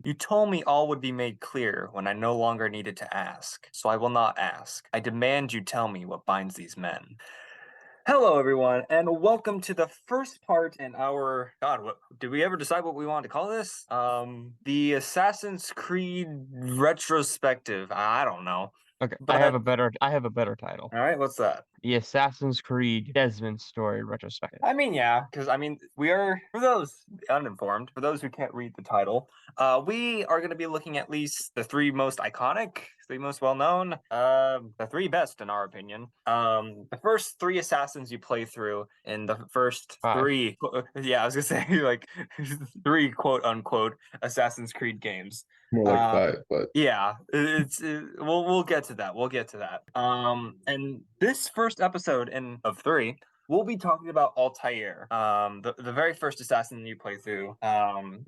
You told me all would be made clear when I no longer needed to ask, so I will not ask. I demand you tell me what binds these men. Hello, everyone, and welcome to the first part in our what did we ever decide what we wanted to call this? The Assassin's Creed retrospective. I don't know. Okay, I But have a better title. all right, what's that? The Assassin's Creed Desmond Story Retrospective. Yeah, because we are, for those uninformed, for those who can't read the title, we are going to be looking at least the three most iconic, three most well known, the three best in our opinion. The first three assassins you play through in the first Five. three, yeah, I was gonna say like three quote unquote Assassin's Creed games. More like five, but Yeah, we'll get to that. We'll get to that. And this first episode of three, we'll be talking about Altaïr, the very first assassin you play through.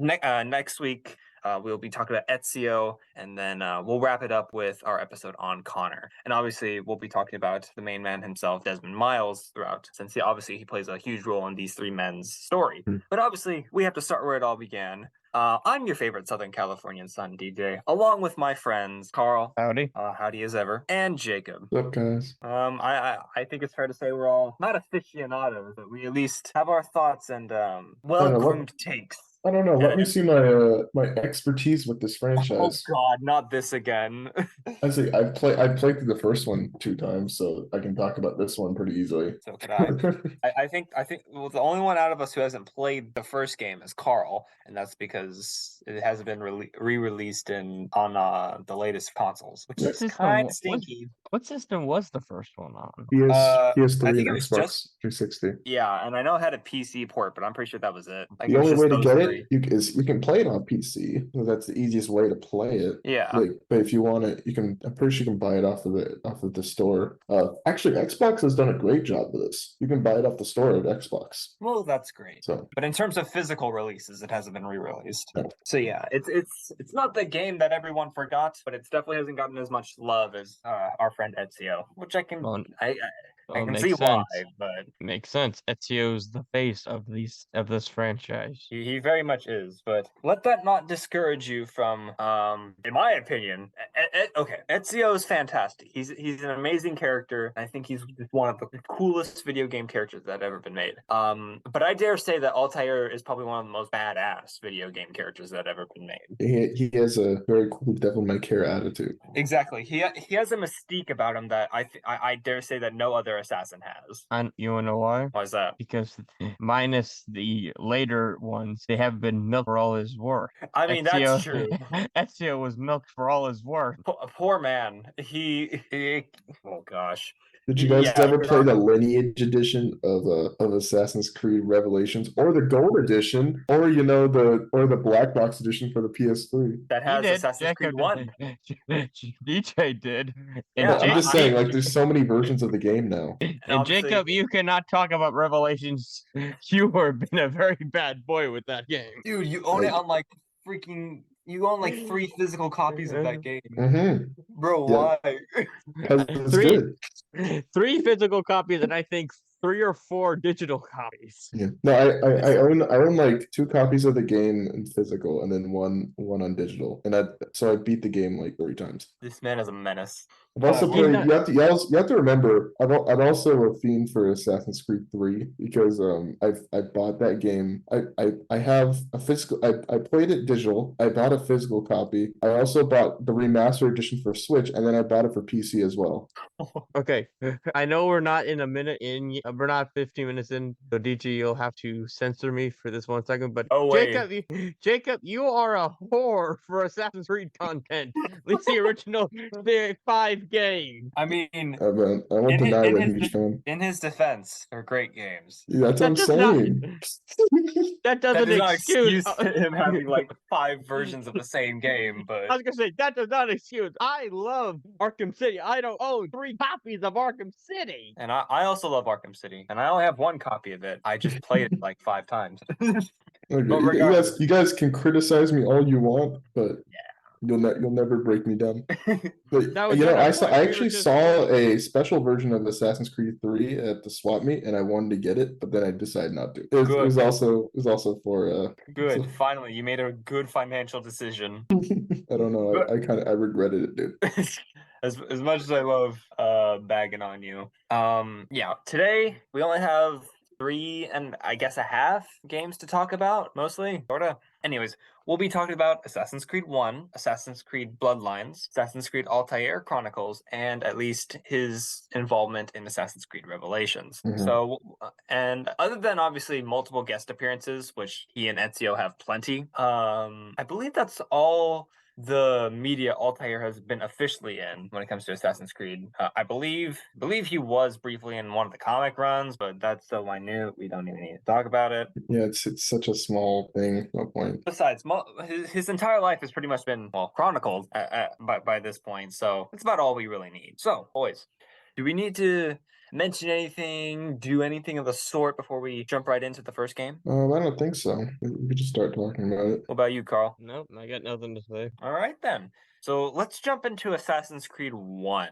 Next week, we'll be talking about Ezio, and then we'll wrap it up with our episode on Connor. And obviously, we'll be talking about the main man himself, Desmond Miles, throughout, since he plays a huge role in these three men's story. But obviously, we have to start where it all began. I'm your favorite Southern Californian son, DJ, along with my friends Carl, Howdy. howdy as ever, and Jacob. what's up, guys? I think it's fair to say we're all not aficionados, but we at least have our thoughts and know, well-groomed takes. I don't know. Let me see my expertise with this Oh franchise. God, not this again. I say I played through the first one 2 times, so I can talk about this one pretty easily. So could I. I think well, the only one out of us who hasn't played the first game is Carl, and that's because it hasn't been re-released on the latest consoles, which is kind of stinky. What system was the first one on? PS3 I think and it was Xbox 360. Yeah, and I know it had a PC port, but I'm pretty sure that was it. Like, The only way to get three. it is you can play it on PC. That's the easiest way to play it. Yeah. But if you want it, you can. I'm pretty sure you can buy it off of the store. Actually, Xbox has done a great job with this. You can buy it off the store at Xbox. Well, that's great. So, but in terms of physical releases, it hasn't been re-released. No. So yeah, it's not the game that everyone forgot, but it definitely hasn't gotten as much love as our friend Ezio, which I can I can see why, but makes sense. Ezio's the face of this franchise. He very much is, but let that not discourage you from, in my opinion, okay, Ezio is fantastic. He's an amazing character. I think he's one of the coolest video game characters that have ever been made. But I dare say that Altaïr is probably one of the most badass video game characters that have ever been made. he has a very cool Devil May Cry attitude. Exactly. He has a mystique about him that I dare say that no other assassin has. And you wanna know why? Why is that? Because minus the later ones, they have been milked for all his worth. I mean, that's true. Ezio was milked for all his worth. Poor man. Oh gosh. Did you guys ever play the Lineage edition of Assassin's Creed Revelations, or the Gold edition, or the Black Box edition for the PS3? That has Assassin's Creed 1. DJ did. Yeah, I'm just saying, like, there's so many versions of the game now. And Jacob, you cannot talk about Revelations. You have been a very bad boy with that game. Dude, you own it on like freaking. You own like 3 physical copies of that game. Mm-hmm. Bro, Yeah. Why? 3 physical copies, and I think 3 or 4 digital copies. Yeah. No, I own like 2 copies of the game in physical, and then one on digital. And I beat the game like 3 times. This man is a menace. I've also played. You have to remember. I'm also a fiend for Assassin's Creed 3 because I bought that game. I have a physical. I played it digital. I bought a physical copy. I also bought the remaster edition for Switch, and then I bought it for PC as well. Okay, I know we're not in a minute in. We're not 15 minutes in. So DG, you'll have to censor me for this 1 second. But Jacob, you are a whore for Assassin's Creed content. At least the original 5 game. I mean, I won't deny I'm a huge fan. In his defense, they're great games. Yeah, that's what I'm saying. That doesn't excuse him having like 5 versions of the same game. But I was gonna say that does not excuse. I love Arkham City. I don't own 3 copies of Arkham City. And I also love Arkham City, and I only have 1 copy of it. I just played it like 5 times. Okay, you guys can criticize me all you want, but You'll never break me down. But That was you know, not a I point. We were actually just saw a special version of Assassin's Creed 3 at the swap meet, and I wanted to get it, but then I decided not to. It was Good. also for Good. Finally, you made a good financial decision. I don't know. But I regretted it, dude. as much as I love bagging on you, yeah. Today we only have 3 and I guess a half games to talk about, mostly, sorta. Anyways, we'll be talking about Assassin's Creed 1, Assassin's Creed Bloodlines, Assassin's Creed Altair Chronicles, and at least his involvement in Assassin's Creed Revelations. Mhm. So, and other than obviously multiple guest appearances, which he and Ezio have plenty, I believe that's all the media Altair has been officially in when it comes to Assassin's Creed. I believe he was briefly in one of the comic runs, but that's so minute we don't even need to talk about it. Yeah, it's such a small thing. No point. Besides, his entire life has pretty much been chronicled by this point, so it's about all we really need. So, boys, do we need to mention anything, do anything of the sort before we jump right into the first game? I don't think so. We could just start talking about it. What about you, Carl? nope. I got nothing to say. All right then. So let's jump into Assassin's Creed 1.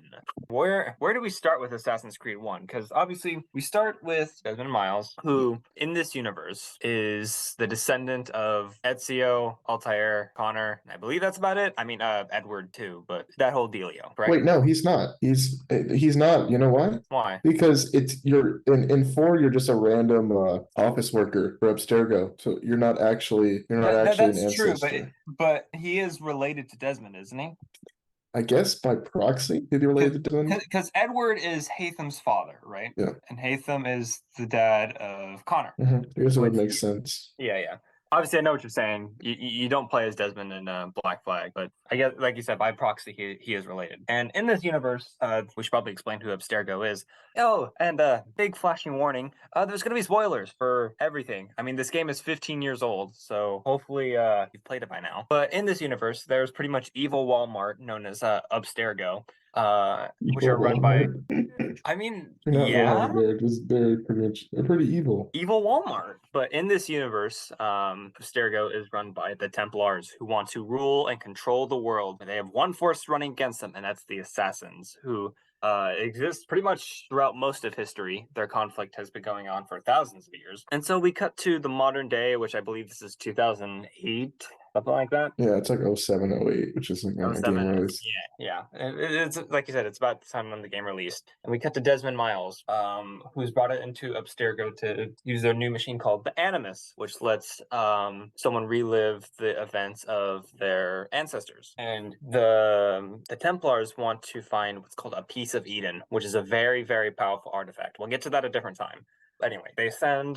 Where do we start with Assassin's Creed 1? Because obviously we start with Desmond Miles, who in this universe is the descendant of Ezio, Altair, Connor, and I believe that's about it. I mean Edward too, but that whole dealio, right? Wait, no, he's not. He's not. You know why? Why? Because you're in 4, you're just a random office worker for Abstergo. So you're not actually an That's true, ancestor. but he is related to Desmond, isn't he? I guess by proxy, is he related to Desmond? Because Edward is Hatham's father, right? Yeah. And Hatham is the dad of Connor. I guess it would Which- make sense. Yeah. Obviously, I know what you're saying. You don't play as Desmond in Black Flag, but I guess, like you said, by proxy, he is related. And in this universe, we should probably explain who Abstergo is. Oh, and big flashing warning: there's going to be spoilers for everything. I mean, this game is 15 years old, so hopefully you've played it by now. But in this universe, there's pretty much evil Walmart known as Abstergo, which are run by. I mean, You're not yeah. wrong. They're pretty evil. Evil Walmart. But in this universe, Abstergo is run by the Templars, who want to rule and control the world. They have one force running against them, and that's the Assassins, who exist pretty much throughout most of history. Their conflict has been going on for thousands of years. And so we cut to the modern day, which I believe this is 2008. Something like that. Yeah, it's like 07, 08, which is when the game released. Yeah. It's like you said, it's about the time when the game released. And we cut to Desmond Miles, who's brought it into Abstergo to use their new machine called the Animus, which lets someone relive the events of their ancestors. And the Templars want to find what's called a piece of Eden, which is a very, very powerful artifact. We'll get to that a different time. Anyway, they send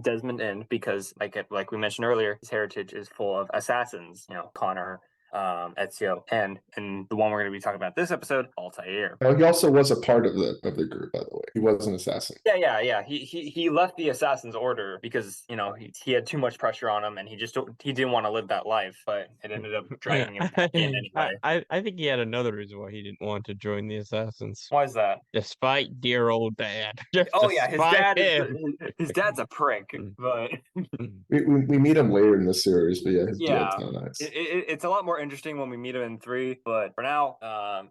Desmond in because, like we mentioned earlier, his heritage is full of assassins. You know, Connor, Ezio, and the one we're going to be talking about this episode, Altair. Oh, he also was a part of the group, by the way. He was an assassin. Yeah. He left the Assassin's Order because he had too much pressure on him, and he didn't want to live that life. But it ended up dragging him back in anyway. I think he had another reason why he didn't want to join the Assassins. Why is that? Despite dear old dad. His dad's a prick, but we meet him later in the series, but yeah, his dad's not nice. It's a lot more interesting when we meet him in 3, but for now,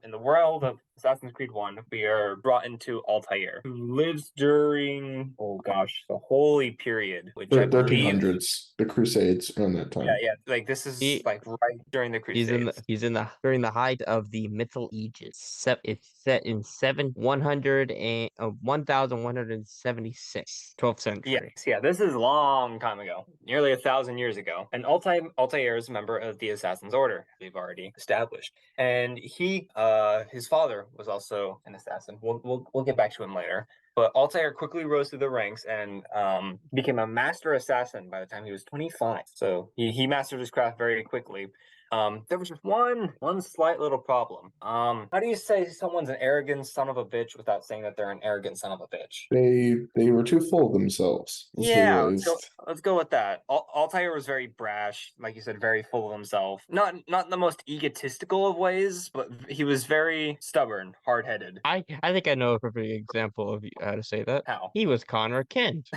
in the world of Assassin's Creed 1, we are brought into Altair, who lives during the Holy Period, which The I believe 1300s, the Crusades around that time. Yeah, like this is like right during the Crusades. He's during the height of the Middle Ages. It's set in 1176, 12th century. Yeah, this is a long time ago, nearly 1,000 years ago. And Altair is a member of the Assassin's Order, we've already established, and his father was also an assassin. We'll get back to him later. But Altair quickly rose through the ranks and became a master assassin by the time he was 25. So he mastered his craft very quickly. There was just one slight little problem. How do you say someone's an arrogant son of a bitch without saying that they're an arrogant son of a bitch? They were too full of themselves. Let's go with that. Altair was very brash, like you said, very full of himself. Not in the most egotistical of ways, but he was very stubborn, hard-headed. I think I know a perfect example of how to say that. How? He was Connor Kent.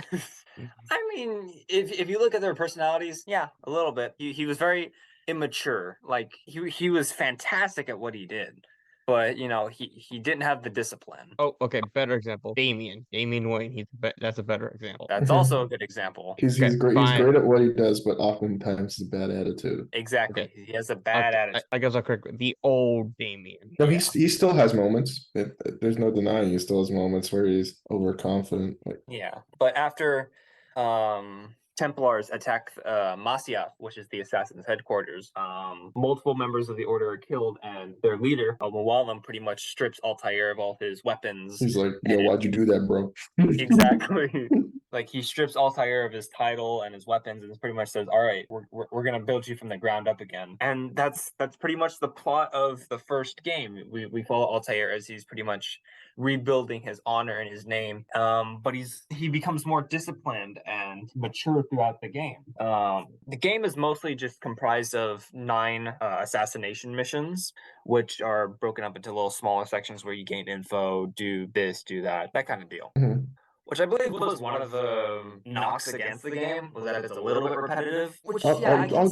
I mean, if you look at their personalities, yeah, a little bit. He was very immature. Like he was fantastic at what he did, but he didn't have the discipline. Oh, okay. Better example. Damian Wayne. That's a better example. That's also a good example. He's great. He's great at what he does, but oftentimes he's a bad attitude. Exactly. Okay. He has a bad attitude. I guess I'll correct it. The old Damian. No, he still has moments. There's no denying he still has moments where he's overconfident. Yeah, but after Templars attack Masyaf, which is the assassin's headquarters, multiple members of the order are killed, and their leader, Al-Mualim, pretty much strips Altaïr of all his weapons. He's like, yo, why'd you do that, bro? Exactly. Like, he strips Altaïr of his title and his weapons, and pretty much says, all right, we're gonna build you from the ground up again. And that's pretty much the plot of the first game. We follow Altaïr as he's pretty much rebuilding his honor and his name, but he becomes more disciplined and mature throughout the game. The game is mostly just comprised of 9 assassination missions, which are broken up into little smaller sections where you gain info, do this, do that kind of deal. Which I believe was one of the knocks against the game, was that it's a little bit repetitive. Which I'll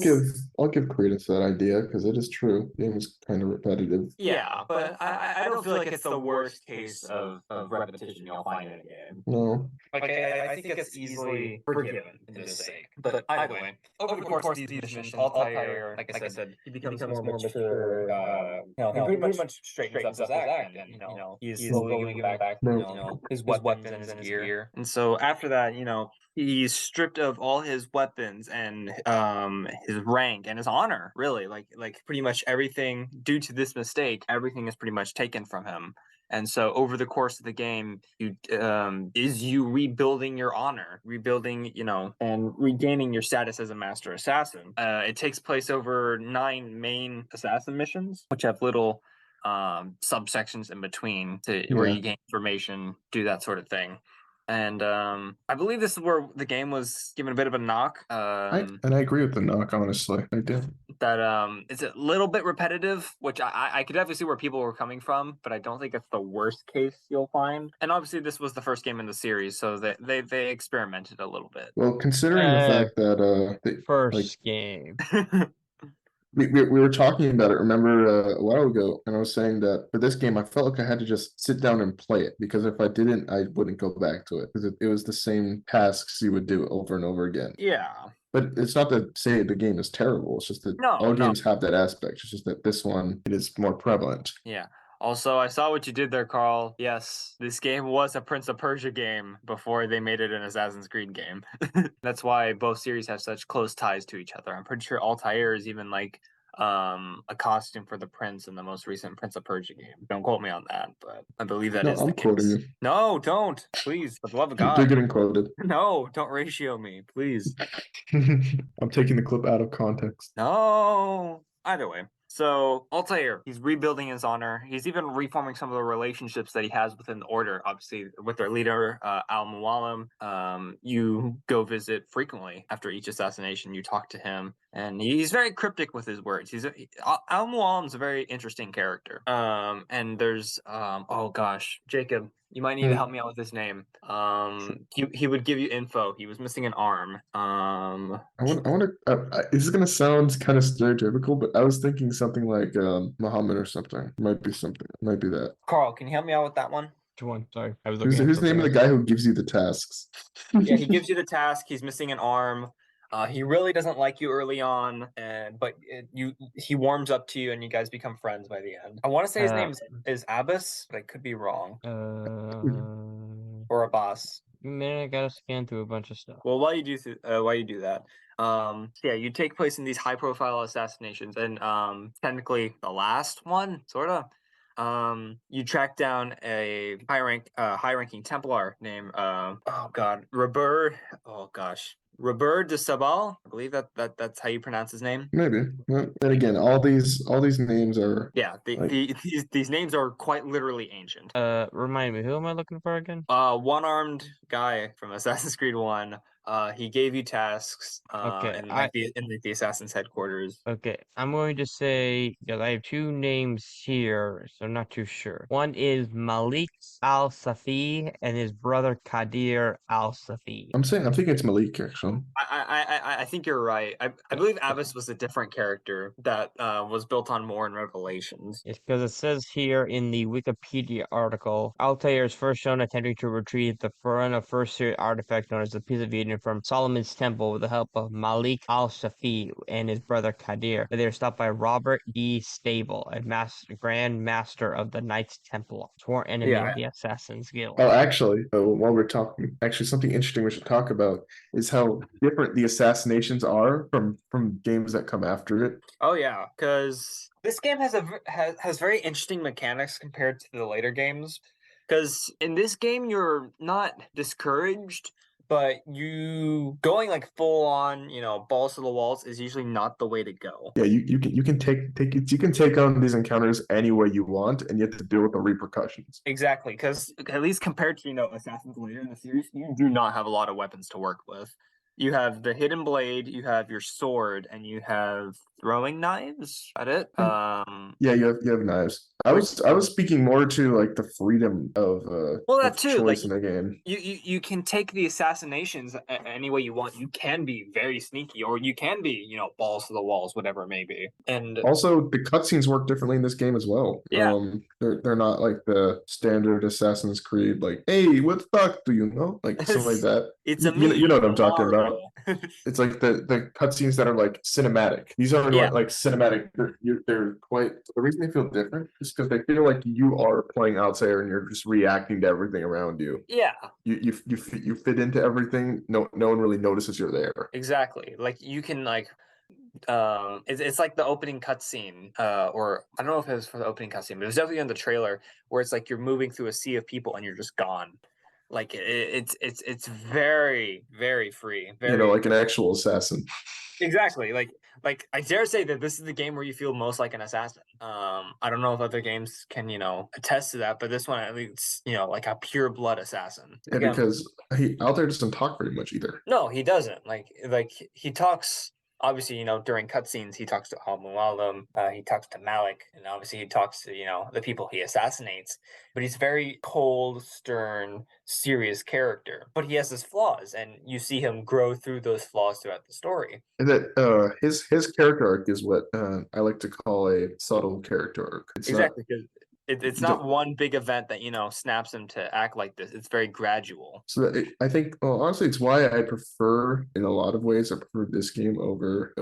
give credence to that idea because it is true. The game is kind of repetitive. Yeah, but I don't feel like it's the worst case of repetition you'll find in a game. No. Like I think it's easily forgiven in this sake. But either way, over the course of these missions, Altaïr, like I said, he becomes more mature. He pretty much straightens up his act, and he's slowly giving back, his weapons and his gear. And so after that, he's stripped of all his weapons and his rank and his honor. Really, like pretty much everything. Due to this mistake, everything is pretty much taken from him. And so over the course of the game, you rebuilding your honor, and regaining your status as a master assassin. It takes place over 9 main assassin missions, which have little subsections in between where you gain information, do that sort of thing. And I believe this is where the game was given a bit of a knock. I agree with the knock, honestly. I do. That it's a little bit repetitive, which I could definitely see where people were coming from, but I don't think it's the worst case you'll find. And obviously, this was the first game in the series, so they experimented a little bit. Well, considering the fact that game. We were talking about it, remember, a while ago, and I was saying that for this game, I felt like I had to just sit down and play it, because if I didn't, I wouldn't go back to it, because it was the same tasks you would do over and over again. Yeah. But it's not to say the game is terrible, it's just that all games have that aspect, it's just that this one, it is more prevalent. Yeah. Also, I saw what you did there, Carl. Yes, this game was a Prince of Persia game before they made it an Assassin's Creed game. That's why both series have such close ties to each other. I'm pretty sure Altaïr is even like a costume for the prince in the most recent Prince of Persia game. Don't quote me on that, but I believe that is the case. Quoting you. No, don't. Please, for the love of God. You're getting quoted. No, don't ratio me, please. I'm taking the clip out of context. No. Either way. So Altaïr, he's rebuilding his honor. He's even reforming some of the relationships that he has within the order. Obviously, with their leader, Al-Mualim, you go visit frequently after each assassination. You talk to him, and he's very cryptic with his words. Al-Mualim's a very interesting character. And there's oh gosh, Jacob, you might need to help me out with his name. He would give you info. He was missing an arm. I want to. This is gonna sound kind of stereotypical, but I was thinking something like Muhammad or something. It might be something. It might be that. Carl, can you help me out with that one? Which one? Sorry, I was looking. Who's the name of the guy who gives you the tasks? Yeah, he gives you the task. He's missing an arm. He really doesn't like you early on, but he warms up to you, and you guys become friends by the end. I want to say his name is Abbas, but I could be wrong. Or Abbas. Man, I gotta scan through a bunch of stuff. Well, while you do that, you take place in these high-profile assassinations, and technically the last one, sort of. You track down a high-ranking Templar named Robert de Sabal. I believe that's how you pronounce his name. Maybe. Well, then again, all these names are these names are quite literally ancient. Remind me, who am I looking for again? One-armed guy from Assassin's Creed 1 He gave you tasks Okay, in like the assassin's headquarters. Okay, I'm going to say, because I have two names here, so I'm not too sure. One is Malik Al-Safi and his brother Kadir Al-Safi. I'm thinking it's Malik, actually. I think you're right. I believe Abbas was a different character that was built on more in Revelations. It's because it says here in the Wikipedia article, Altair is first shown attempting to retrieve the first series artifact known as the Piece of Eden from Solomon's Temple with the help of Malik Al-Safi and his brother Kadir. But they are stopped by Robert D. Stable, a Grand Master of the Knights Templar, sworn enemy of the Assassin's Guild. Oh, actually, while we're talking, actually something interesting we should talk about is how different the assassinations are from games that come after it. Oh yeah, because this game has very interesting mechanics compared to the later games. Because in this game, you're not discouraged, but you going like full on, balls to the walls is usually not the way to go. Yeah, you can take on these encounters any way you want, and you have to deal with the repercussions. Exactly, because at least compared to Assassins later in the series, you do not have a lot of weapons to work with. You have the hidden blade, you have your sword, and you have throwing knives. At it. Yeah, you have knives. I was speaking more to like the freedom of that too. choice Like, in the game. You can take the assassinations any way you want. You can be very sneaky, or you can be balls to the walls, whatever it may be. And also, the cutscenes work differently in this game as well. Yeah. They're not like the standard Assassin's Creed, like, hey, what the fuck do you know? Like something like that. It's a you know what I'm talking about. Marvel. It's like the cutscenes that are like cinematic. These aren't like cinematic. They're quite. The reason they feel different is because they feel like you are playing Altair and you're just reacting to everything around you. Yeah. You fit into everything. No one really notices you're there. Exactly. Like you can it's like the opening cutscene, or I don't know if it was for the opening cutscene, but it was definitely in the trailer where it's like you're moving through a sea of people and you're just gone. Like it's very, very free. Very, like an actual assassin. Exactly. Like I dare say that this is the game where you feel most like an assassin. I don't know if other games can, attest to that, but this one at least, like a pure blood assassin. Yeah, because Altair doesn't talk very much either. No, he doesn't. Like he talks. Obviously, during cutscenes, he talks to Al-Mualim, he talks to Malik, and obviously he talks to, the people he assassinates. But he's very cold, stern, serious character. But he has his flaws, and you see him grow through those flaws throughout the story. And that his character arc is what I like to call a subtle character arc. Exactly, because it's not one big event that snaps him to act like this. It's very gradual. So I think, well, honestly, it's why I prefer, in a lot of ways, I prefer this game over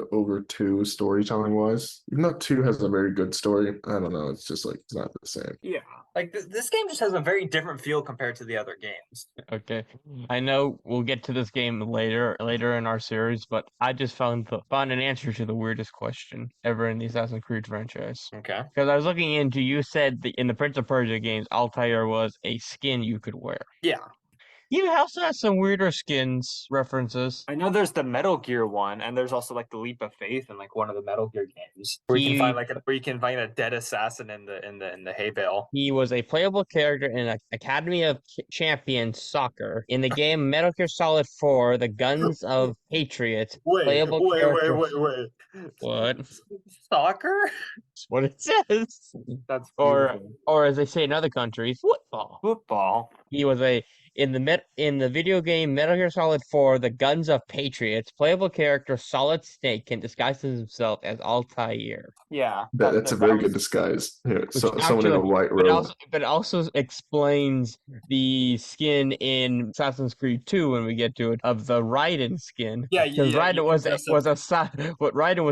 2 storytelling wise. Even though 2 has a very good story, I don't know. It's just like it's not the same. Yeah, like this game just has a very different feel compared to the other games. Okay, I know we'll get to this game later in our series, but I just found an answer to the weirdest question ever in the Assassin's Creed franchise. Okay, because I was looking into, you said in the Prince of Persia games, Altair was a skin you could wear. Yeah. You also have some weirder skins references. I know there's the Metal Gear one, and there's also like the Leap of Faith in like one of the Metal Gear games where you can find a dead assassin in the hay bale. He was a playable character in Academy of Champions Soccer in the game Metal Gear Solid 4: The Guns of Patriots. Wait. What? Soccer? That's what it says. That's beautiful. Or as they say in other countries, football. He was in the video game Metal Gear Solid 4: The Guns of Patriots, playable character Solid Snake can disguise himself as Altair. Yeah, that's a very good disguise. Yeah, someone in a white robe. But also explains the skin in Assassin's Creed 2 when we get to it of the Raiden skin. Yeah, because Raiden was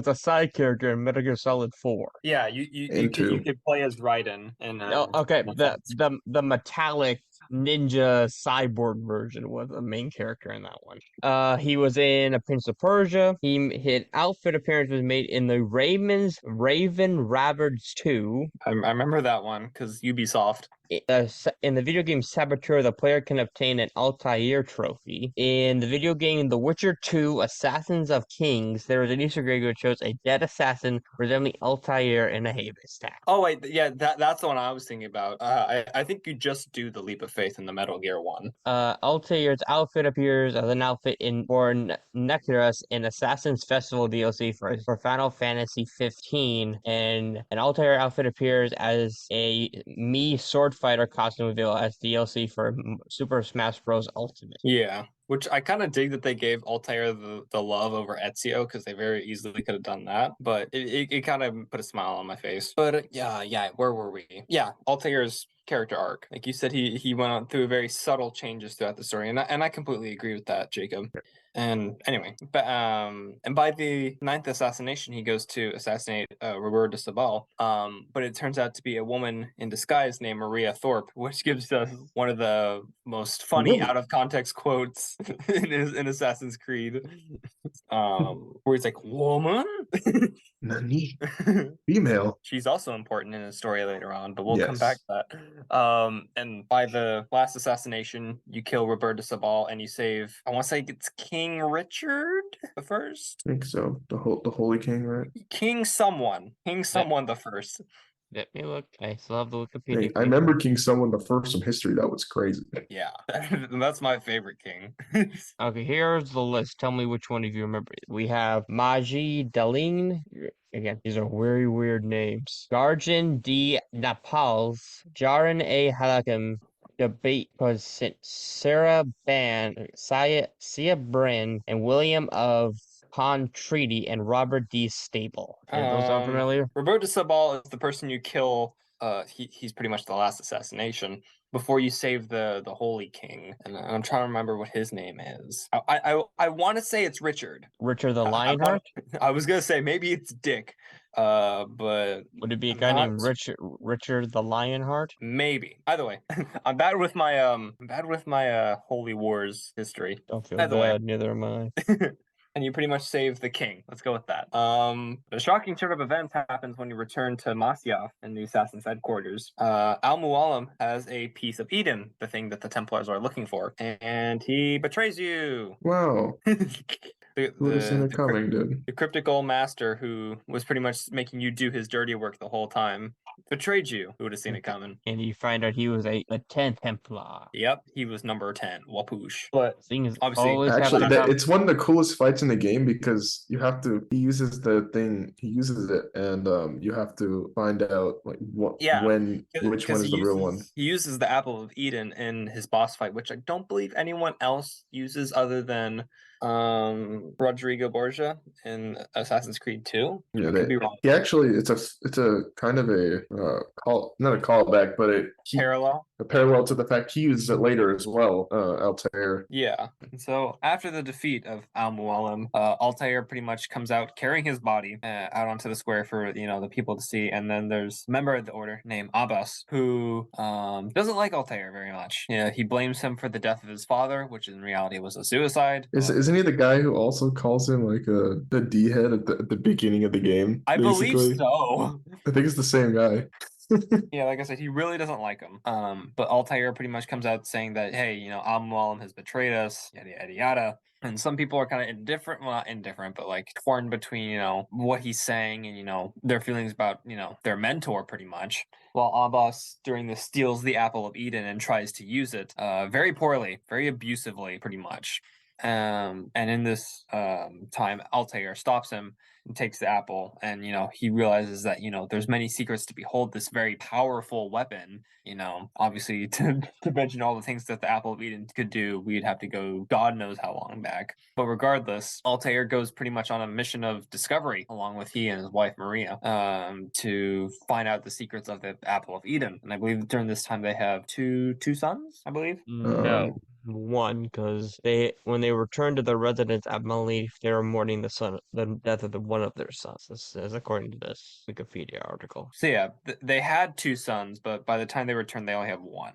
a side character in Metal Gear Solid 4. Yeah, you could play as Raiden and the metallic ninja cyborg version was the main character in that one. He was in a Prince of Persia. His outfit appearance was made in the Raven Rabbids 2. I remember that one because Ubisoft. In the video game Saboteur, the player can obtain an Altair trophy. In the video game The Witcher 2: Assassins of Kings, there is an Easter egg which shows a dead assassin resembling Altair in a Havis stack. Oh wait, yeah, that's the one I was thinking about. I think you just do the Leap of faith in the Metal Gear one. Altair's outfit appears as an outfit for Nectarus in Assassin's Festival DLC for Final Fantasy 15, and an Altair outfit appears as a Mii sword fighter costume reveal as DLC for Super Smash Bros. Ultimate. Yeah. Which I kind of dig that they gave Altair the love over Ezio, because they very easily could have done that. But it kind of put a smile on my face. But yeah, where were we? Yeah, Altair's character arc. Like you said, he went on through very subtle changes throughout the story, and I completely agree with that, Jacob. And anyway, and by the 9th assassination, he goes to assassinate Roberta Sabal. But it turns out to be a woman in disguise named Maria Thorpe, which gives us one of the most funny out of context quotes in Assassin's Creed. Where he's like, "Woman." Nani? Female. She's also important in the story later on, but we'll come back to that. And by the last assassination, you kill Roberta Sabal and you save, I want to say it's King Richard the First. I think so. The Holy King, right? King someone the first. Let me look. I still have the Wikipedia. I remember King Someone the First from history. That was crazy. Yeah, that's my favorite king. Okay, here's the list. Tell me which one of you remember. We have Maji Daline. Again, these are very weird names. Garjan D. Napals, Jaran A. Halakim, Debate Sarah Ban, Sia Brin, and William of Treaty, and Robert D. Stable. And those sound familiar? Roberta Sabal is the person you kill. He's pretty much the last assassination before you save the Holy King, and I'm trying to remember what his name is. I want to say it's Richard. Richard the Lionheart. I was gonna say maybe it's Dick. But would it be a guy named Richard the Lionheart? Maybe. Either way, I'm bad with my Holy Wars history. Don't feel bad. Neither am I. And you pretty much save the king. Let's go with that. The shocking turn of events happens when you return to Masyaf in the Assassin's headquarters. Al-Mualim has a piece of Eden, the thing that the Templars are looking for, and he betrays you. Wow. Who would have seen it coming, dude? The cryptic old master who was pretty much making you do his dirty work the whole time betrayed you. Who would have seen it coming? And you find out he was a 10 Templar. Yep, he was number 10, Wapoosh. But obviously, actually, it's one of the coolest fights in the game because he uses it, and you have to find out like which one is the real one. He uses the Apple of Eden in his boss fight, which I don't believe anyone else uses other than Rodrigo Borgia in Assassin's Creed 2. Yeah, could be wrong. He actually, it's a kind of a not a callback, but a parallel to the fact he uses it later as well, Altair. Yeah. So after the defeat of Al-Mualim, Altair pretty much comes out carrying his body out onto the square for the people to see, and then there's a member of the order named Abbas who doesn't like Altair very much. Yeah, he blames him for the death of his father, which in reality was a suicide. Isn't he the guy who also calls him like the D head at the beginning of the game? I believe so. I think it's the same guy. Yeah, like I said, he really doesn't like him. But Altair pretty much comes out saying that, hey, Al-Mualim has betrayed us, yada yada yada. And some people are kind of indifferent, well, not indifferent, but like torn between, what he's saying and, their feelings about, their mentor pretty much. While Abbas during this steals the Apple of Eden and tries to use it very poorly, very abusively, pretty much. And in this time, Altair stops him and takes the apple, and he realizes that there's many secrets to behold this very powerful weapon. Obviously to mention all the things that the Apple of Eden could do, we'd have to go God knows how long back. But regardless, Altair goes pretty much on a mission of discovery along with he and his wife Maria to find out the secrets of the Apple of Eden. And I believe during this time they have two sons, I believe. No. One, because when they returned to their residence at Malif, they were mourning the death of one of their sons. This is according to this Wikipedia article. So yeah, they had two sons, but by the time they returned, they only have one.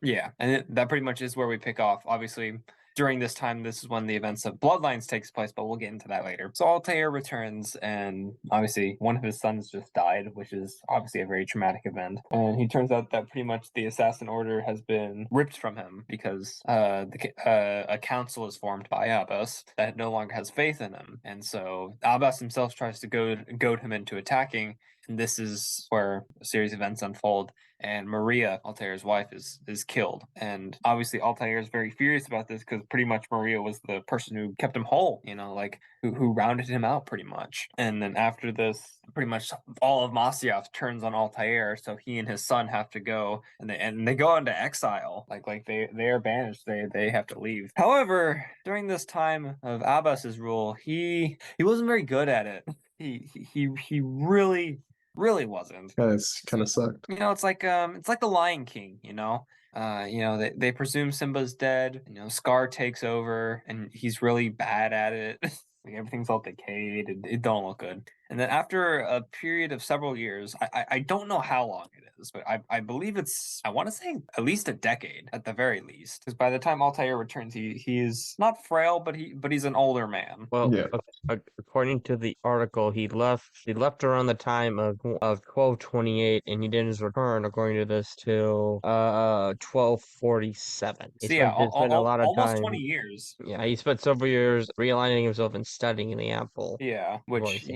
Yeah, and that pretty much is where we pick off. Obviously, during this time, this is when the events of Bloodlines takes place, but we'll get into that later. So Altair returns, and obviously one of his sons just died, which is obviously a very traumatic event. And he turns out that pretty much the Assassin Order has been ripped from him because a council is formed by Abbas that no longer has faith in him. And so Abbas himself tries to goad him into attacking, and this is where a series of events unfold. And Maria, Altair's wife, is killed. And obviously, Altair is very furious about this because pretty much Maria was the person who kept him whole, like who rounded him out pretty much. And then after this, pretty much all of Masyaf turns on Altair, so he and his son have to go, and they go into exile. Like they are banished. They have to leave. However, during this time of Abbas's rule, he wasn't very good at it. He really wasn't. Kind of sucked. It's like the Lion King, they presume Simba's dead, Scar takes over and he's really bad at it. Like everything's all decayed, it don't look good. And then after a period of several years, I don't know how long it is, but I believe I want to say at least a decade at the very least. Because by the time Altair returns, he is not frail, but he's an older man. Well, Yeah. According to the article, he left around the time of 1228, and he didn't return, according to this, till 1247. So yeah, spent a lot of almost time. 20 years. Yeah, he spent several years realigning himself and studying the apple. Yeah, which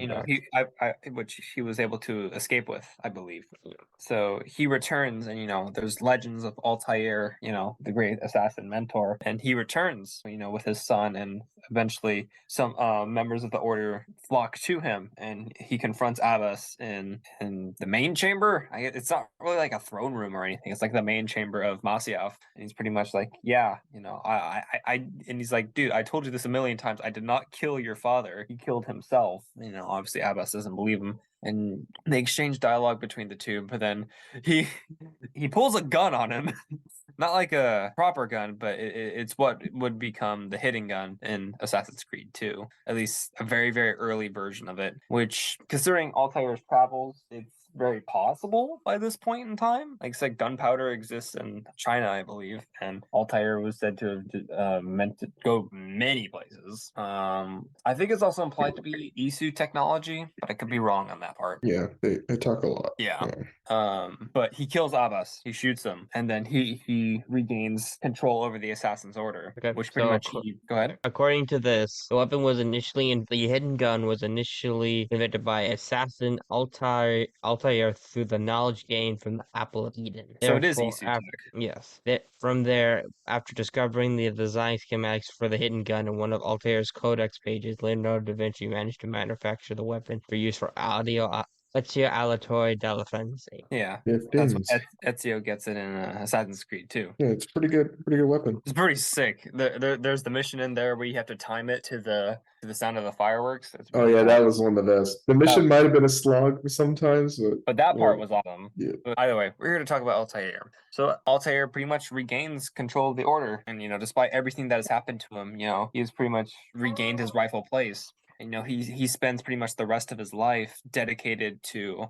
which he was able to escape with, I believe. So he returns, and there's legends of Altair, the great assassin mentor, and he returns, with his son, and eventually some members of the order flock to him, and he confronts Abbas in the main chamber. It's not really like a throne room or anything. It's like the main chamber of Masyaf, and he's pretty much like, yeah, and he's like, dude, I told you this a million times. I did not kill your father. He killed himself. Obviously Abbas doesn't believe him, and they exchange dialogue between the two. But then he pulls a gun on him. Not like a proper gun, but it's what would become the hidden gun in Assassin's Creed 2. At least a very, very early version of it, which, considering Altair's travels, it's very possible by this point in time. Like, it's like gunpowder exists in China, I believe, and Altair was said to have meant to go many places. I think it's also implied to be Isu technology, but I could be wrong on that part. Yeah, they talk a lot. Yeah. But he kills Abbas. He shoots him, and then he regains control over the Assassin's Order, Okay, which pretty much go ahead. According to this, the weapon was initially the hidden gun was initially invented by assassin Altair through the knowledge gained from the Apple of Eden. So it is Isu tech. Yes. From there, after discovering the design schematics for the hidden gun in one of Altair's codex pages, Leonardo da Vinci managed to manufacture the weapon for use for Ezio Auditore della Frenzy. Yeah, that's what Ezio gets it in Assassin's Creed 2. Yeah, it's pretty good weapon. It's pretty sick. There's the mission in there where you have to time it to the sound of the fireworks. Really cool. That was one of the best. The mission might have been a slog sometimes, but that part was awesome. Yeah. But either way, we're here to talk about Altair. So Altair pretty much regains control of the order, and despite everything that has happened to him, he's pretty much regained his rightful place. He spends pretty much the rest of his life dedicated to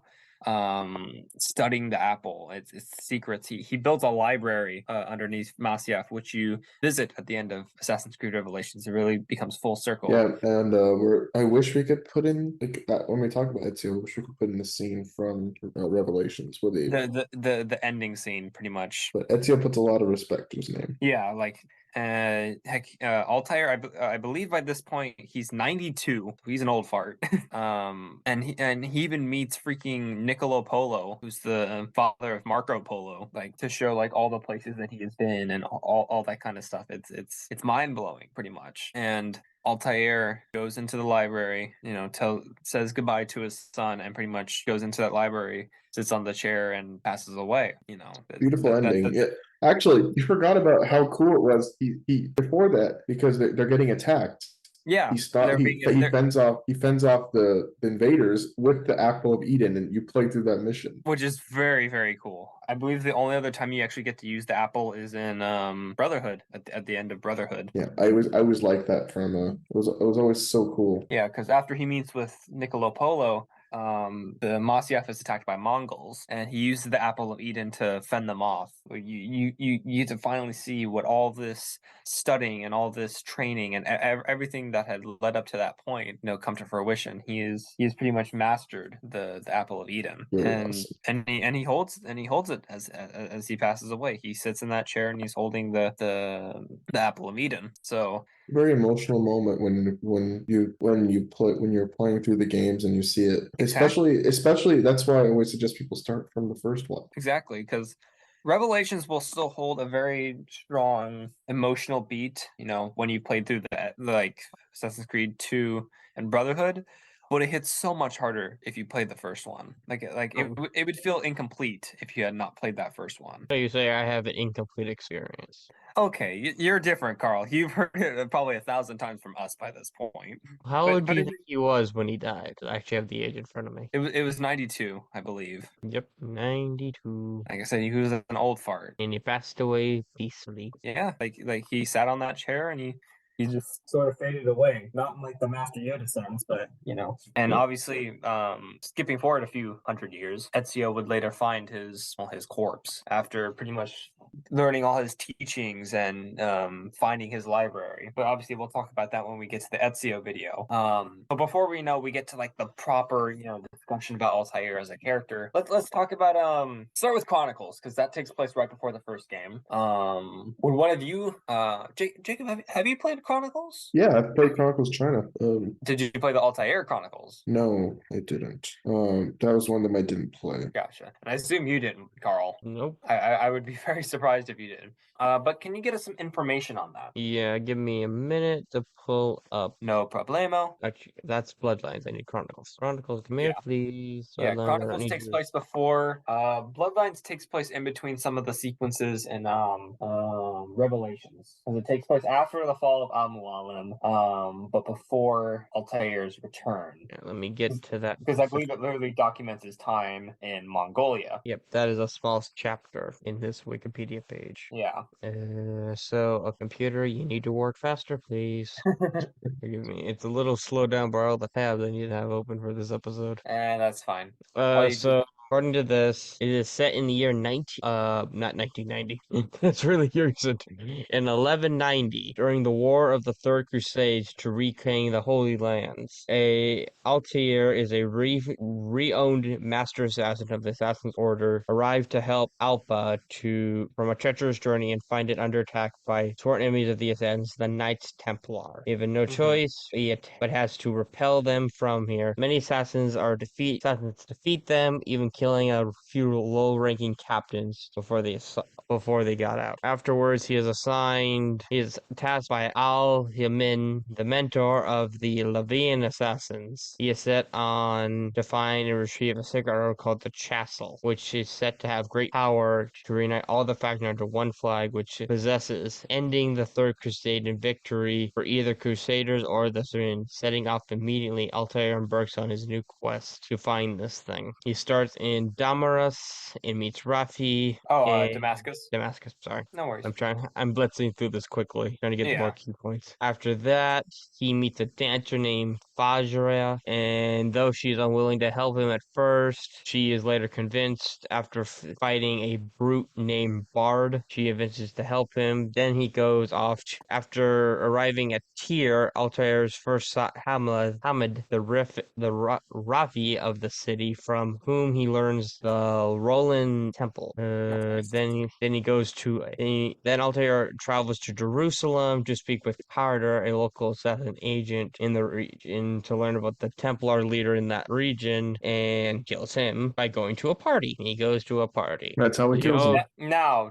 studying the apple, its secrets. He builds a library underneath Masyaf, which you visit at the end of Assassin's Creed Revelations. It really becomes full circle. Yeah, and I wish we could put in when we talk about Ezio, I wish we could put in the scene from Revelations where the ending scene, pretty much. But Ezio puts a lot of respect to his name. Yeah, like Altair, I believe by this point he's 92. He's an old fart. And he even meets freaking Niccolo Polo, who's the father of Marco Polo, like to show like all the places that he has been and all that kind of stuff. It's mind blowing, pretty much. And Altair goes into the library, says goodbye to his son, and pretty much goes into that library, sits on the chair, and passes away. Beautiful ending. Yeah. Actually, you forgot about how cool it was. He before that, because they're getting attacked. Yeah, he fends off the invaders with the Apple of Eden, and you play through that mission, which is very, very cool. I believe the only other time you actually get to use the apple is in Brotherhood, at the end of Brotherhood. Yeah, I was like that from it was always so cool. Yeah, because after he meets with Niccolo Polo, the Masyaf is attacked by Mongols, and he uses the Apple of Eden to fend them off. You get to finally see what all this studying and all this training and everything that had led up to that point, come to fruition. He is pretty much mastered the Apple of Eden, and he holds it as he passes away. He sits in that chair and he's holding the Apple of Eden. So very emotional moment when you're playing through the games and you see it. Especially that's why I always suggest people start from the first one. Exactly, because Revelations will still hold a very strong emotional beat, when you played through the like Assassin's Creed 2 and Brotherhood, but it hits so much harder if you played the first one. It would feel incomplete if you had not played that first one. So you say I have an incomplete experience. Okay, you're different, Carl. You've heard it probably 1,000 times from us by this point. How old do you think he was when he died? I actually have the age in front of me. It was 92, I believe. Yep, 92. Like I said, he was an old fart. And he passed away peacefully. Yeah, like he sat on that chair and he just sort of faded away. Not in like the Master Yoda sense, but And obviously, skipping forward a few hundred years, Ezio would later find his corpse after pretty much learning all his teachings and finding his library. But obviously, we'll talk about that when we get to the Ezio video. But before we get to like the proper discussion about Altair as a character, let's talk about start with Chronicles, because that takes place right before the first game. Would one of you, Jacob, have you played Chronicles? Yeah, I've played Chronicles China. Did you play the Altair Chronicles? No, I didn't. That was one of them I didn't play. Gotcha. And I assume you didn't, Carl. Nope. I would be very surprised if you did. But can you get us some information on that? Yeah, give me a minute to pull up. No problemo. Actually, that's Bloodlines. I need Chronicles. Chronicles, come here, please. Yeah, Bloodlines, Chronicles takes place before. Bloodlines takes place in between some of the sequences in Revelations, because it takes place after the fall of Al-Mualim, but before Altair's return. Yeah, let me get to that. Because I believe it literally documents his time in Mongolia. Yep, that is a small chapter in this Wikipedia page. Yeah. So a computer, you need to work faster, please. Forgive me. It's a little slow down by all the tabs I need to have open for this episode. And that's fine. So according to this, it is set in the year not 1990. That's really recent. In 1190, during the War of the Third Crusade to reclaim the Holy Lands. Altair is a re-owned master assassin of the Assassin's Order, arrived to help Alpha from a treacherous journey and find it under attack by sworn enemies of the Assassins, the Knights Templar. Given no choice, but has to repel them from here. Many assassins defeat them, even killing a few low-ranking captains before they got out. Afterwards, he is tasked by Al-Yamin, the mentor of the Lavian assassins. He is set on to find and retrieve a sacred arrow called the Chassel, which is said to have great power to reunite all the factions under one flag, which it possesses, ending the Third Crusade in victory for either Crusaders or the Saracens. Setting off immediately, Altair embarks on his new quest to find this thing. He starts in Damaras and meets Rafi. Damascus. Damascus, sorry. No worries. I'm blitzing through this quickly, trying to get more key points. After that, he meets a dancer named Fajra, and though she's unwilling to help him at first, she is later convinced. After fighting a brute named Bard, she evinces to help him. Then he goes off. After arriving at Tyr, Altair's first sought Hamid, the Ravi of the city, from whom he learns the Roland Temple. Then Altair travels to Jerusalem to speak with Carter, a local assassin agent in the region, to learn about the Templar leader in that region, and kills him by going to a party. He goes to a party. That's how he kills him. Now,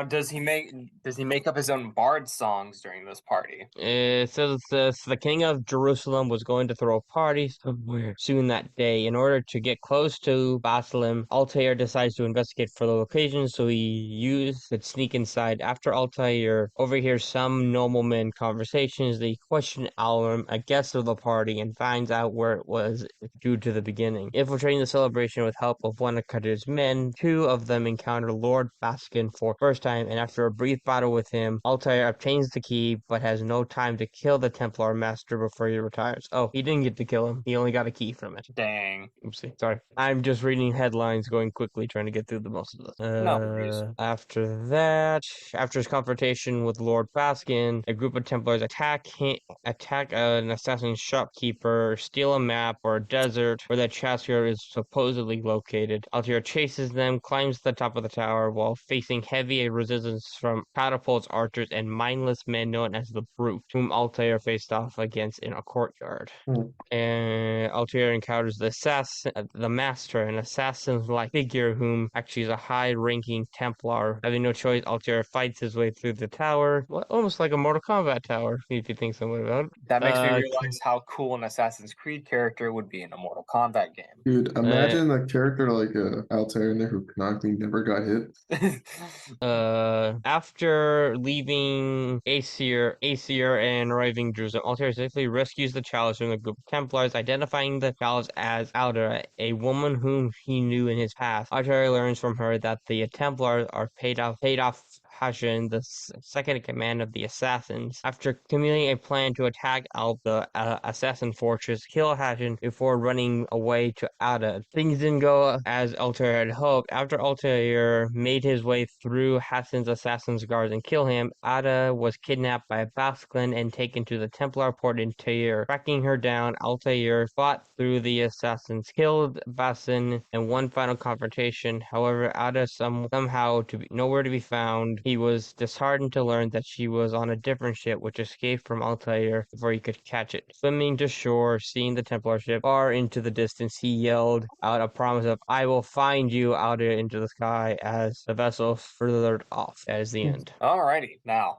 does he make up his own bard songs during this party? It says the king of Jerusalem was going to throw a party somewhere soon that day. In order to get close to Basilim, Altair decides to investigate for the location, so he could sneak inside. After Altair overhears some noblemen conversations, they question Alrim, a guest of the party, and finds out where it was due to the beginning. Infiltrating the celebration with help of one of Kadir's men, two of them encounter Lord Baskin for the first time, and after a brief battle with him, Altair obtains the key, but has no time to kill the Templar master before he retires. Oh, he didn't get to kill him. He only got a key from it. Dang. Oopsie. Sorry. I'm just reading headlines going quickly, trying to get through the most of this. No worries. After that, after his confrontation with Lord Baskin, a group of Templars attack an assassin shopkeeper, steal a map or a desert where the Chancellor is supposedly located. Altair chases them, climbs to the top of the tower while facing heavy resistance from catapults, archers, and mindless men known as the Brute, whom Altair faced off against in a courtyard. And Altair encounters the Master, an assassin-like figure whom actually is a high-ranking Templar. Having no choice, Altair fights his way through the tower, almost like a Mortal Kombat tower, if you think something about it. That makes me realize how cool an Assassin's Creed character would be in a Mortal Kombat game. Dude, imagine a character like Altair in there who canonically never got hit. After leaving Aesir and arriving in Jerusalem, Altair safely rescues the Chalice from the group of Templars, identifying the Chalice as Alda, a woman whom he knew in his past. Altair learns from her that the Templars are paid off Hashin, the second in command of the assassins. After commuting a plan to attack the assassin fortress, kill Hashin before running away to Ada. Things didn't go as Altair had hoped. After Altair made his way through Hassan's assassin's guards and kill him, Ada was kidnapped by Basklin and taken to the Templar port in Tyre. Tracking her down, Altair fought through the assassins, killed Basin, and one final confrontation. However, Ada somehow nowhere to be found. He was disheartened to learn that she was on a different ship which escaped from Altair before he could catch it. Swimming to shore, seeing the Templar ship far into the distance, he yelled out a promise of "I will find you" out into the sky as the vessel furthered off. That is the end. Alrighty, now,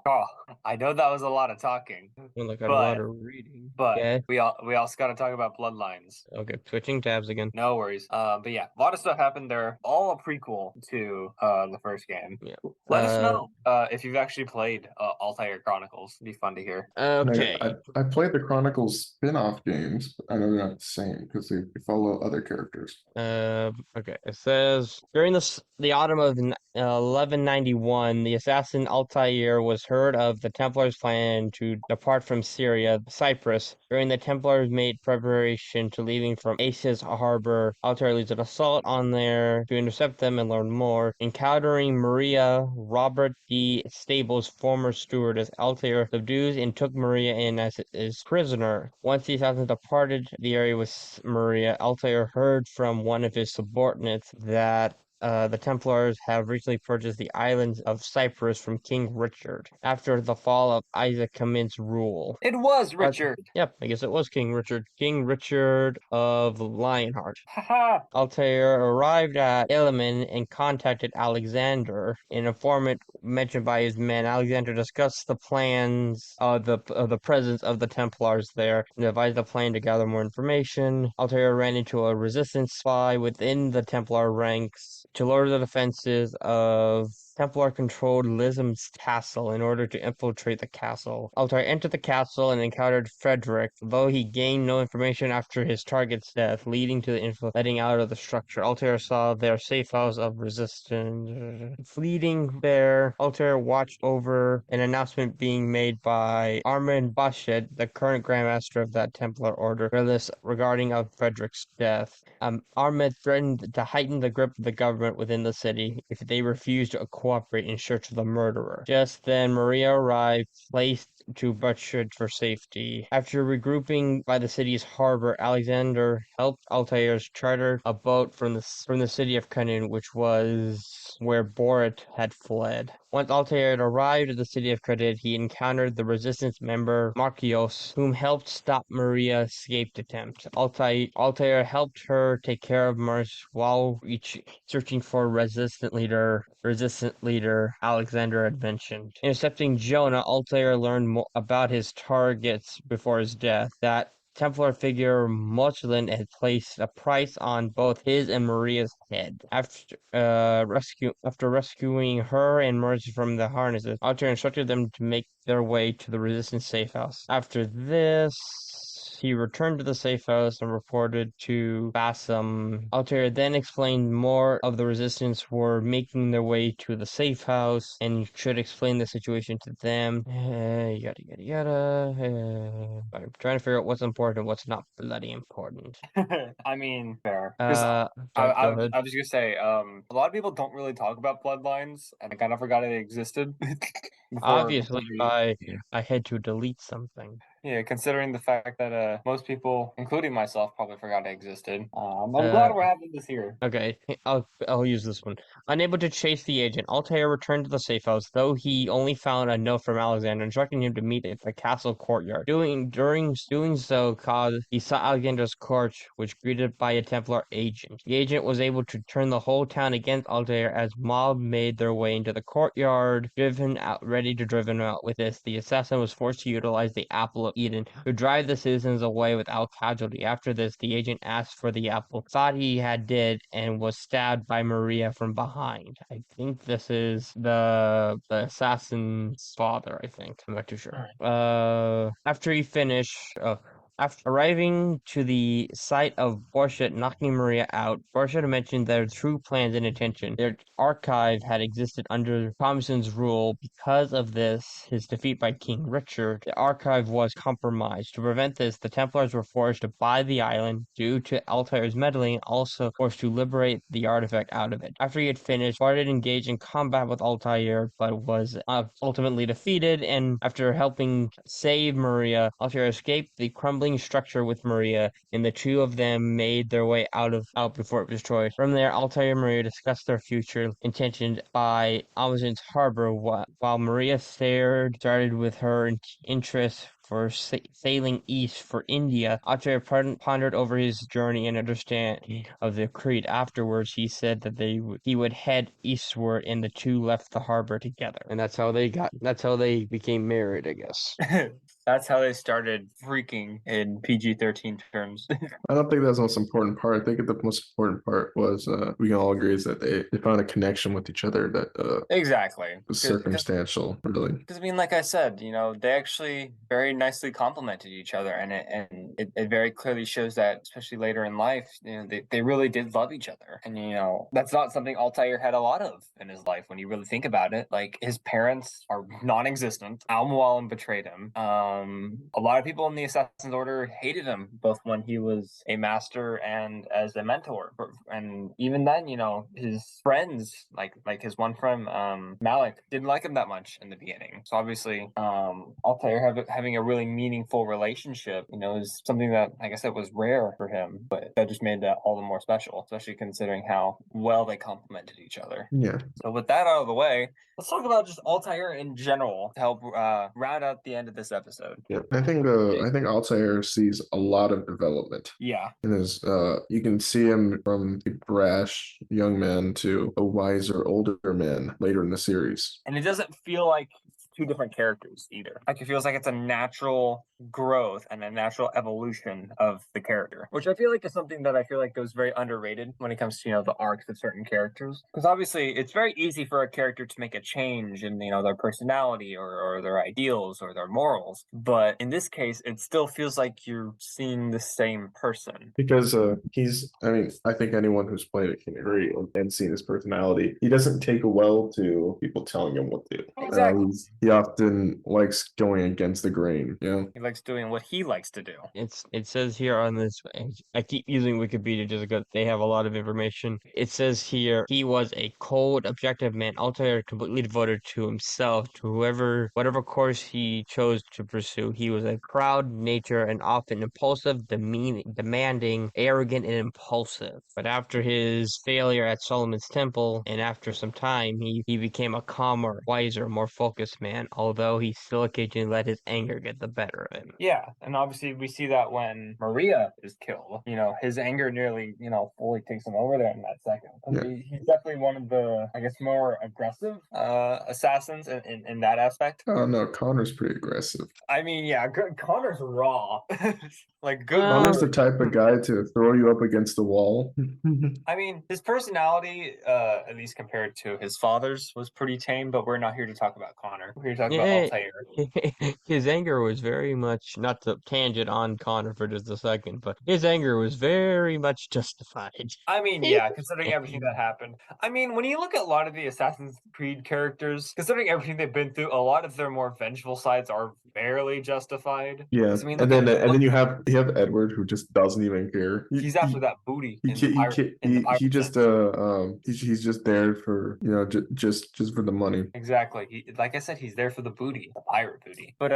I know that was a lot of talking, Well, I got a lot of reading. but Okay. we also got to talk about Bloodlines. Okay, switching tabs again. No worries. But yeah, a lot of stuff happened there. All a prequel to the first game. Yeah. Let us know if you've actually played Altair Chronicles. It'd be fun to hear. Okay. I played the Chronicles spin-off games, but I know they're not the same because they follow other characters. Okay. It says during the autumn of 1191, the assassin Altair was heard of the Templars' plan to depart from Cyprus. During the Templars made preparation to leaving from Aces Harbor, Altair leads an assault on there to intercept them and learn more. Encountering Maria, Robert D. Stable's former stewardess, Altair subdues and took Maria in as his prisoner. Once the assassins departed the area with Maria, Altair heard from one of his subordinates that the Templars have recently purchased the islands of Cyprus from King Richard after the fall of Isaac Kamin's rule. It was Richard. Yep, I guess it was King Richard. King Richard of Lionheart. Haha. Altair arrived at Iliman and contacted Alexander. An informant mentioned by his men, Alexander discussed the plans of the presence of the Templars there and devised a plan to gather more information. Altair ran into a resistance spy within the Templar ranks to lower the defenses of Templar-controlled Lism's castle in order to infiltrate the castle. Altair entered the castle and encountered Frederick, though he gained no information after his target's death, leading to the letting out of the structure. Altair saw their safe house of resistance. Fleeing there, Altair watched over an announcement being made by Armand Bashed, the current Grand Master of that Templar order, regarding of Frederick's death. Armand threatened to heighten the grip of the government within the city if they refused to cooperate in search of the murderer. Just then, Maria arrived, placed to butchered for safety. After regrouping by the city's harbor, Alexander helped Altair charter a boat from the city of Canaan, which was where Borat had fled. Once Altair had arrived at the city of Credit, he encountered the resistance member Marcios, whom helped stop Maria's escape attempt. Altair helped her take care of Mars while searching for resistant leader Alexander had mentioned. Intercepting Jonah, Altair learned more about his targets before his death. That Templar figure Mochlin had placed a price on both his and Maria's head. After rescuing her and Mercy from the harnesses, Altair instructed them to make their way to the Resistance safe house. After this, he returned to the safe house and reported to Bassam. Altair then explained more of the resistance were making their way to the safe house and should explain the situation to them. Yada yada yada. I'm trying to figure out what's important and what's not bloody important. I mean, fair. Go ahead. I was gonna say, a lot of people don't really talk about bloodlines, and I kind of forgot it existed. Obviously, I had to delete something. Yeah, considering the fact that most people, including myself, probably forgot it existed. I'm glad we're having this here. Okay, I'll use this one. Unable to chase the agent, Altair returned to the safe house, though he only found a note from Alexander instructing him to meet at the castle courtyard. Doing so caused he saw Alexander's court, which greeted by a Templar agent. The agent was able to turn the whole town against Altair as mob made their way into the courtyard, ready to driven out. With this, the assassin was forced to utilize the Apple of Eden to drive the citizens away without casualty. After this, the agent asked for the apple, thought he had did, and was stabbed by Maria from behind. I think this is the assassin's father, I think. I'm not too sure. After he finished, after arriving to the site of Borchet knocking Maria out, Borchet mentioned their true plans and intention. Their archive had existed under Thompson's rule. Because of this, his defeat by King Richard, the archive was compromised. To prevent this, the Templars were forced to buy the island due to Altair's meddling, also forced to liberate the artifact out of it. After he had finished, Bardet engaged in combat with Altair, but was ultimately defeated, and after helping save Maria, Altair escaped the crumbling structure with Maria, and the two of them made their way out before it was destroyed. From there, Altair and Maria discussed their future intentions by Amazon's harbor, while Maria started with her interest for sailing east for India. Altair pondered over his journey and understanding of the creed. Afterwards, he said that he would head eastward, and the two left the harbor together. And that's how they became married, I guess. That's how they started freaking in PG-13 terms. I don't think that's the most important part. I think the most important part was we can all agree is that they found a connection with each other that exactly was circumstantial, really. Because I mean, like I said, they actually very nicely complemented each other, and it very clearly shows that, especially later in life, they really did love each other, and that's not something Altair had a lot of in his life when you really think about it. Like, his parents are non-existent. Al-Mualim betrayed him. A lot of people in the Assassin's Order hated him, both when he was a master and as a mentor. And even then, his friends, like his one friend, Malik, didn't like him that much in the beginning. So obviously, Altair having a really meaningful relationship, is something that, like I said, was rare for him, but that just made that all the more special, especially considering how well they complemented each other. Yeah. So with that out of the way, let's talk about just Altair in general to help round out the end of this episode. Yeah, I think Altair sees a lot of development. Yeah, and you can see him from a brash young man to a wiser older man later in the series. And it doesn't feel like two different characters either. Like, it feels like it's a natural growth and a natural evolution of the character, which I feel like is something that I feel like goes very underrated when it comes to the arcs of certain characters. Because obviously it's very easy for a character to make a change in their personality or their ideals or their morals, but in this case it still feels like you're seeing the same person. Because I think anyone who's played it can agree and seen his personality. He doesn't take well to people telling him what to do. Exactly. He often likes going against the grain. Yeah. He likes doing what he likes to do. It says here on this page, I keep using Wikipedia just because they have a lot of information. It says here he was a cold, objective man, Altair completely devoted to himself, to whatever course he chose to pursue. He was a proud nature and often impulsive, demanding, arrogant, and impulsive. But after his failure at Solomon's Temple, and after some time, he became a calmer, wiser, more focused man, although he still occasionally let his anger get the better of him. Yeah, and obviously we see that when Maria is killed, his anger nearly, fully takes him over there in that second. Yeah. He's definitely one of the, I guess, more aggressive assassins in that aspect. Oh no, Connor's pretty aggressive. I mean, yeah, Connor's raw. Like, good. Connor's the type of guy to throw you up against the wall. I mean, his personality, at least compared to his father's, was pretty tame, but we're not here to talk about Connor. We're here talking about Yeah, Altaïr. his anger was very much, not to tangent on Connor for just a second, but his anger was very much justified. I mean, yeah, considering everything that happened. I mean, when you look at a lot of the Assassin's Creed characters, considering everything they've been through, a lot of their more vengeful sides are barely justified. Yeah, 'Cause, I mean, and look then at you have Edward who just doesn't even care. he's after that booty in the He pirate just ship. he's just there for just for the money. Exactly. Like I said, he's there for the booty, the pirate booty. But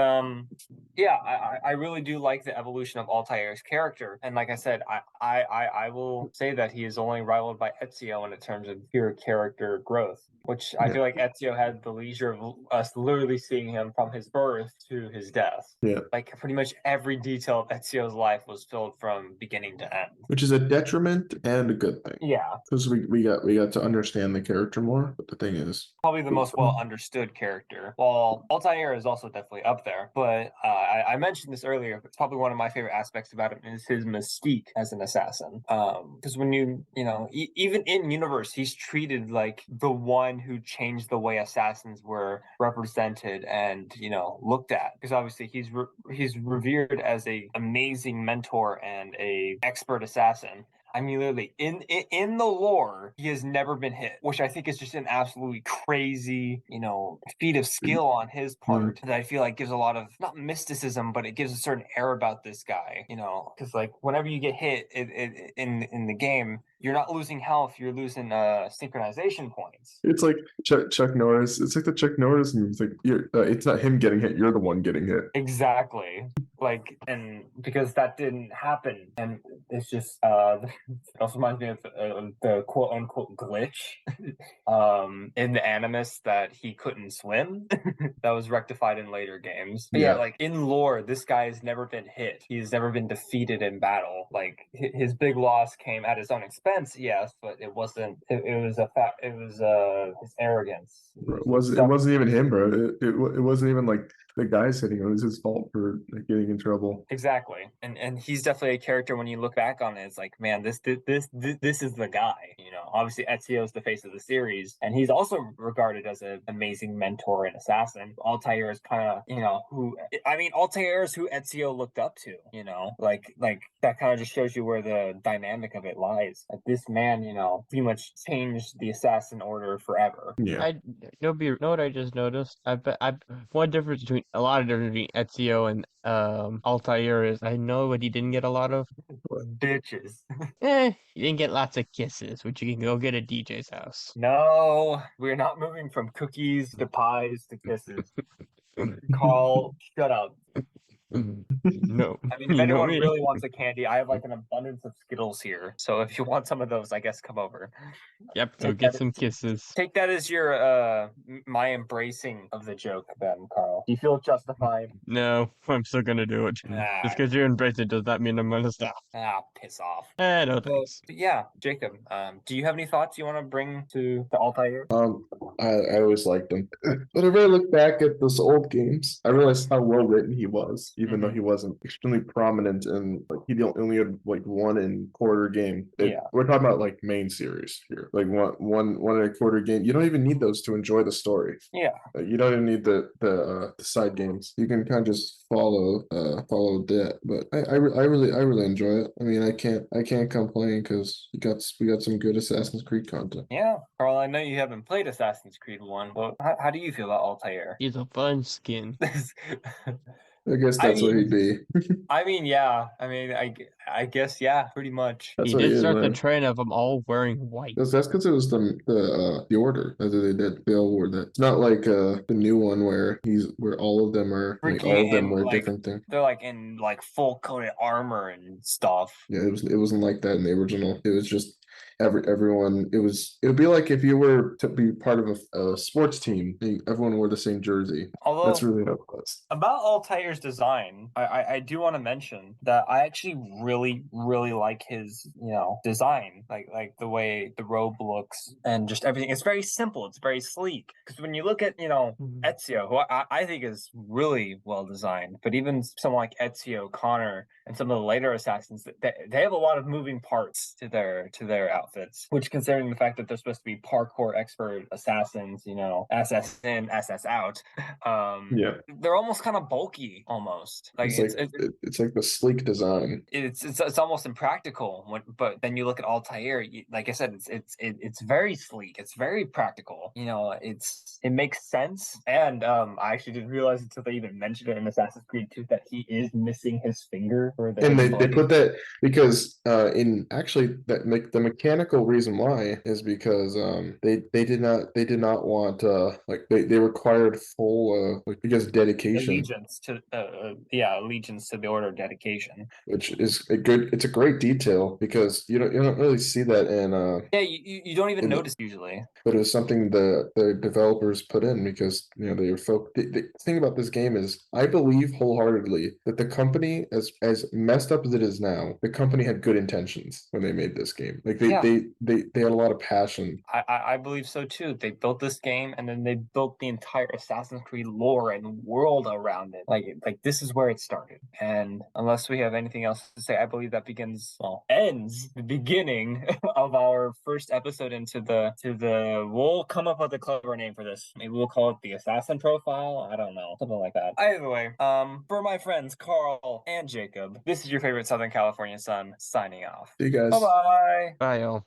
yeah, I really do like the evolution of Altair's character, and like I said, I will say that he is only rivaled by Ezio in terms of pure character growth, which I Yeah. feel like Ezio had the leisure of us literally seeing him from his birth to his death. Yeah. Like pretty much every detail of Ezio's life was filled from beginning to end. Which is a detriment and a good thing. Yeah, Because we got to understand the character more. But the thing is, probably the most well understood character. Well, Altair is also definitely up there, but I mentioned this earlier. It's probably one of my favorite aspects about him is his mystique as an assassin. Because when even in universe, he's treated like the one who changed the way assassins were represented and looked at. Because obviously he's revered as a amazing mentor and a expert assassin. I mean, literally, in the lore, he has never been hit, which I think is just an absolutely crazy, feat of skill on his part that I feel like gives a lot of not mysticism, but it gives a certain air about this guy, because like whenever you get hit in the game, you're not losing health, you're losing synchronization points. it's like Chuck Norris. It's like the Chuck Norris movie. It's like it's not him getting hit. You're the one getting hit. Exactly. Like, and because that didn't happen, and it's just it also reminds me of the quote unquote glitch in the Animus that he couldn't swim. That was rectified in later games. But yeah, like in lore, this guy has never been hit. He's never been defeated in battle. Like his big loss came at his own expense, yes, but it wasn't. It was a fact. It was his arrogance. It wasn't even him, bro. It wasn't even like the guys hitting him. It was his fault for like, getting in trouble. Exactly, and he's definitely a character when you look back on it. It's like, man, this is the guy. Obviously Ezio is the face of the series, and he's also regarded as an amazing mentor and assassin. Altair is kind of Altair is who Ezio looked up to. Like that kind of just shows you where the dynamic of it lies. Like this man, pretty much changed the assassin order forever. Yeah. Know what I just noticed? One difference between a lot of difference between Ezio and Altair is I know what he didn't get a lot of. Bitches. He didn't get lots of kisses, which you can go get at DJ's house. No, we're not moving from cookies to pies to kisses. Carl, shut up. No. I mean, if anyone really wants a candy, I have like an abundance of Skittles here. So if you want some of those, I guess come over. Yep, go get some kisses. Take that as your my embracing of the joke then, Carl. Do you feel justified? No, I'm still gonna do it. Just because you embrace it does not mean I'm gonna stop. Piss off. No thanks. But yeah, Jacob, do you have any thoughts you want to bring to Altair? I always liked him. Whenever I look back at those old games, I realized how well written he was, even though he wasn't extremely prominent and like he only had like one in quarter game. We're talking about like main series here, like one in a quarter game. You don't even need those to enjoy the story. Yeah, you don't even need the side games. You can kind of just follow that. But I really enjoy it. I mean, I can't complain because we got some good Assassin's Creed content. Yeah, Carl, I know you haven't played Assassin's Creed 1, but how do you feel about Altair? He's a fun skin. I guess that's what he'd be. I mean, yeah. I mean, I guess, yeah, pretty much. He did start the trend of them all wearing white. That's because it was the order that they did. They all wore that. It's not like the new one where all of them are like all of them wear different things. They're like in like full coated armor and stuff. Yeah, it wasn't like that in the original. It was just everyone. It would be like if you were to be part of a sports team, everyone wore the same jersey. Although that's really how it was. About Altair's design, I do want to mention that I actually really like his design, like the way the robe looks and just everything. It's very simple. It's very sleek. Because when you look at Ezio, who I think is really well designed, but even someone like Ezio, Connor, and some of the later assassins, they have a lot of moving parts to their outfit. outfits, which considering the fact that they're supposed to be parkour expert assassins, SS in, SS out, Yeah. they're almost kind of bulky, almost. Like it's like the sleek design. It's almost impractical. But then you look at Altair, like I said, it's very sleek. It's very practical. It makes sense. And I actually didn't realize until they even mentioned it in Assassin's Creed 2 that he is missing his finger for the. And they put that because in actually the mechanical reason why is because they did not want like they required full because dedication allegiance to the order of dedication, which is it's a great detail because you don't really see that in you don't even notice usually, but it was something the developers put in because they were the thing about this game is I believe wholeheartedly that the company as messed up as it is now, the company had good intentions when they made this game. Like they had a lot of passion. I believe so too. They built this game and then they built the entire Assassin's Creed lore and world around it. Like this is where it started. And unless we have anything else to say, I believe that ends the beginning of our first episode into the we'll come up with a clever name for this. Maybe we'll call it the Assassin Profile. I don't know. Something like that. Either way, for my friends Carl and Jacob, this is your favorite Southern California son signing off. See you guys. Bye-bye. Bye, y'all.